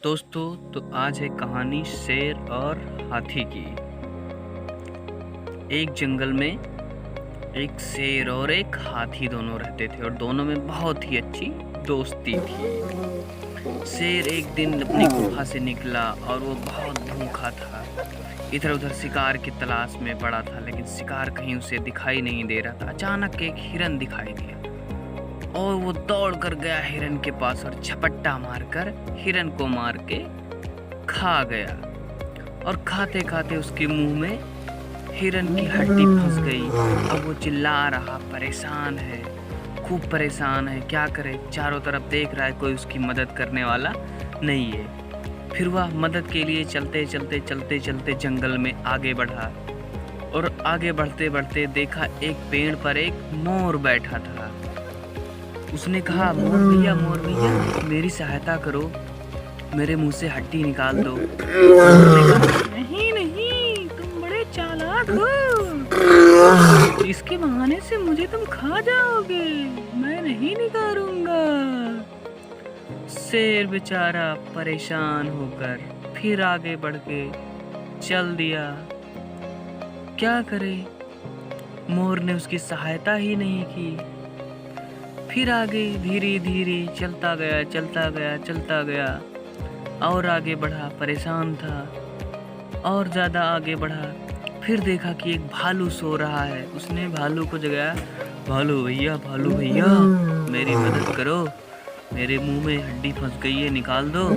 दोस्तों, तो आज है कहानी शेर और हाथी की। एक जंगल में एक शेर और एक हाथी दोनों रहते थे और दोनों में बहुत ही अच्छी दोस्ती थी। शेर एक दिन अपनी गुफा से निकला और वो बहुत भूखा था। इधर उधर शिकार की तलाश में पड़ा था, लेकिन शिकार कहीं उसे दिखाई नहीं दे रहा था। अचानक एक हिरन दिखाई दिया और वो दौड़ कर गया हिरन के पास और झपट्टा मारकर हिरन को मार के खा गया। और खाते खाते उसके मुंह में हिरन की हड्डी फंस गई। अब वो चिल्ला रहा, परेशान है, खूब परेशान है, क्या करे। चारों तरफ देख रहा है, कोई उसकी मदद करने वाला नहीं है। फिर वह मदद के लिए चलते चलते चलते चलते जंगल में आगे बढ़ा और आगे बढ़ते बढ़ते देखा एक पेड़ पर एक मोर बैठा था। उसने कहा, मोर भैया मेरी सहायता करो, मेरे मुंह से हड्डी निकाल दो। मोर ने कहा, नहीं नहीं, तुम बड़े चालाक हो, इसके बहाने से मुझे तुम खा जाओगे, मैं नहीं निकालूंगा। शेर बेचारा परेशान होकर फिर आगे बढ़ के चल दिया। क्या करे, मोर ने उसकी सहायता ही नहीं की। फिर आगे धीरे धीरे चलता गया और आगे बढ़ा, परेशान था और ज़्यादा आगे बढ़ा। फिर देखा कि एक भालू सो रहा है। उसने भालू को जगाया, भालू भैया मेरी मदद करो, मेरे मुंह में हड्डी फंस गई है, निकाल दो।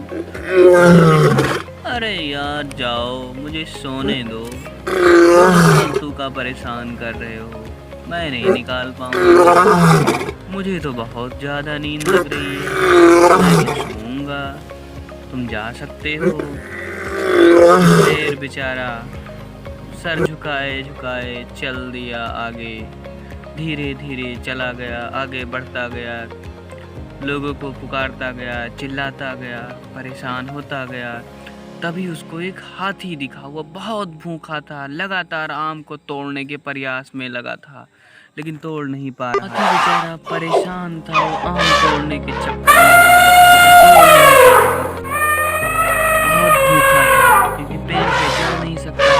अरे यार जाओ, मुझे सोने दो, फालतू का परेशान कर रहे हो, मैं नहीं निकाल पाऊंगा, मुझे तो बहुत ज़्यादा नींद लग रही है, मैं तो सोऊंगा, तुम जा सकते हो। शेर बेचारा सर झुकाए झुकाए चल दिया आगे। धीरे धीरे चला गया, आगे बढ़ता गया, लोगों को पुकारता गया, चिल्लाता गया, परेशान होता गया। तभी उसको एक हाथी दिखा। वो बहुत भूखा था, लगातार आम को तोड़ने के प्रयास में लगा था, लेकिन तोड़ नहीं पा रहा। हाथी बेचारा परेशान था, वो आम तोड़ने के चक्कर में बहुत भूखा था, क्योंकि पेड़ पे चढ़ नहीं सकता था।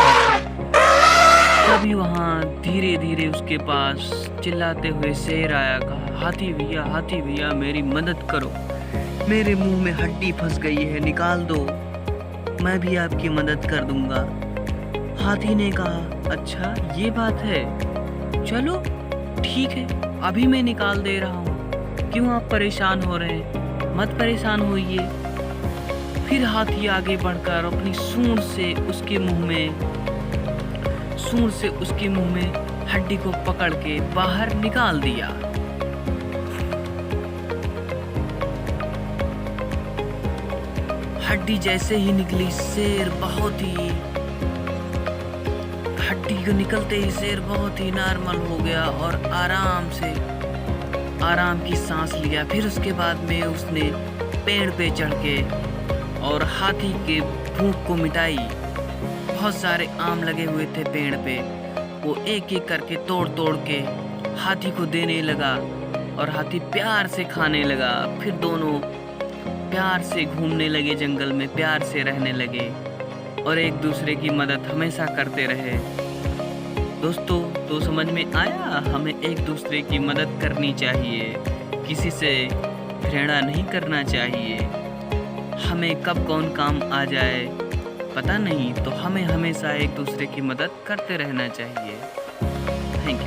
तभी वहाँ धीरे धीरे उसके पास चिल्लाते हुए शेर आया। कहा, हाथी भैया मेरी मदद करो, मेरे मुंह में हड्डी फंस गई है, निकाल दो, मैं भी आपकी मदद कर दूंगा। हाथी ने कहा, अच्छा ये बात है, चलो ठीक है, अभी मैं निकाल दे रहा हूँ, क्यों आप परेशान हो रहे हैं, मत परेशान होइए। फिर हाथी आगे बढ़कर अपनी सूंड से उसके मुंह में हड्डी को पकड़ के बाहर निकाल दिया। हड्डी जैसे ही निकली, शेर बहुत ही हड्डी को निकलते ही शेर बहुत ही नॉर्मल हो गया और आराम की सांस लिया। फिर उसके बाद में उसने पेड़ पे चढ़ के और हाथी के भूख को मिटाई। बहुत सारे आम लगे हुए थे पेड़ पे, वो एक एक करके तोड़ तोड़ के हाथी को देने लगा और हाथी प्यार से खाने लगा। फिर दोनों प्यार से घूमने लगे, जंगल में प्यार से रहने लगे और एक दूसरे की मदद हमेशा करते रहे। दोस्तों, तो समझ में आया, हमें एक दूसरे की मदद करनी चाहिए, किसी से घृणा नहीं करना चाहिए। हमें कब कौन काम आ जाए पता नहीं, तो हमें हमेशा एक दूसरे की मदद करते रहना चाहिए। Thank you.